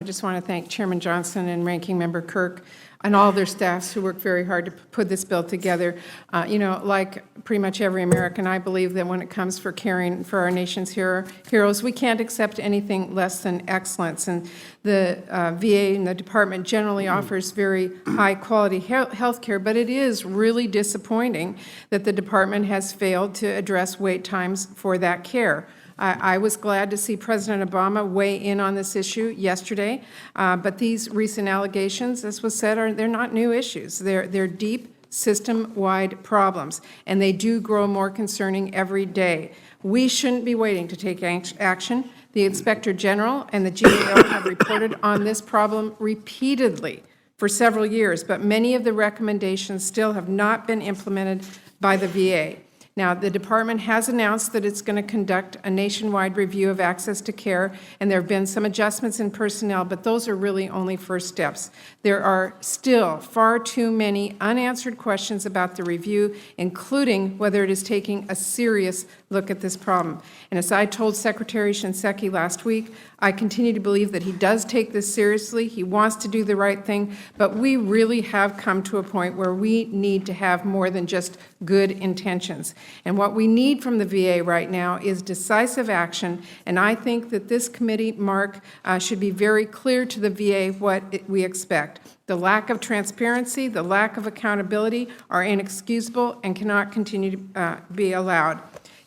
just want to thank Chairman Johnson and Ranking Member Kirk and all their staffs who worked very hard to put this bill together. You know, like pretty much every American, I believe that when it comes for caring for our nation's heroes, we can't accept anything less than excellence. And the VA and the department generally offers very high-quality health care, but it is really disappointing that the department has failed to address wait times for that care. I was glad to see President Obama weigh in on this issue yesterday, but these recent allegations, as was said, they're not new issues. They're deep, system-wide problems, and they do grow more concerning every day. We shouldn't be waiting to take action. The Inspector General and the GAO have reported on this problem repeatedly for several years, but many of the recommendations still have not been implemented by the VA. Now, the department has announced that it's going to conduct a nationwide review of access to care, and there have been some adjustments in personnel, but those are really only first steps. There are still far too many unanswered questions about the review, including whether it is taking a serious look at this problem. And as I told Secretary Shinseki last week, I continue to believe that he does take this seriously. He wants to do the right thing, but we really have come to a point where we need to have more than just good intentions. And what we need from the VA right now is decisive action, and I think that this committee, Mark, should be very clear to the VA what we expect. The lack of transparency, the lack of accountability are inexcusable and cannot continue to be allowed.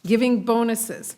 Giving bonuses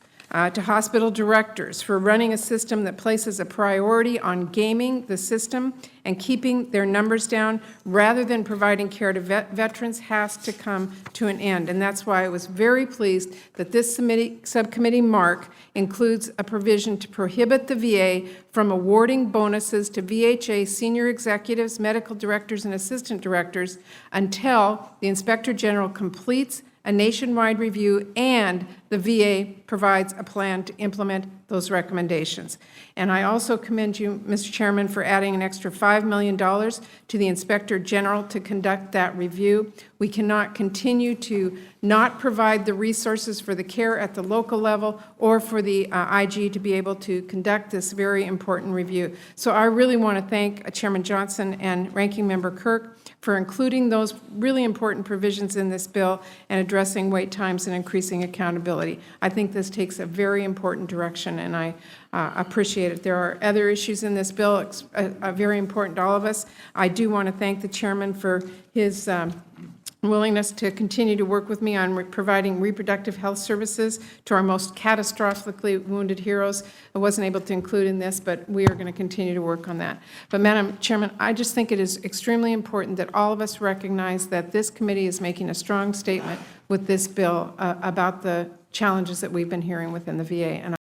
to hospital directors for running a system that places a priority on gaming the system and keeping their numbers down rather than providing care to veterans has to come to an end. And that's why I was very pleased that this subcommittee, Mark, includes a provision to prohibit the VA from awarding bonuses to VHA senior executives, medical directors, and assistant directors until the Inspector General completes a nationwide review and the VA provides a plan to implement those recommendations. And I also commend you, Mr. Chairman, for adding an extra $5 million to the Inspector General to conduct that review. We cannot continue to not provide the resources for the care at the local level or for the IG to be able to conduct this very important review. So I really want to thank Chairman Johnson and Ranking Member Kirk for including those really important provisions in this bill and addressing wait times and increasing accountability. I think this takes a very important direction, and I appreciate it. There are other issues in this bill very important to all of us. I do want to thank the Chairman for his willingness to continue to work with me on providing reproductive health services to our most catastrophically wounded heroes. I wasn't able to include in this, but we are going to continue to work on that. But, Madam Chairman, I just think it is extremely important that all of us recognize that this committee is making a strong statement with this bill about the challenges that we've been hearing within the VA. And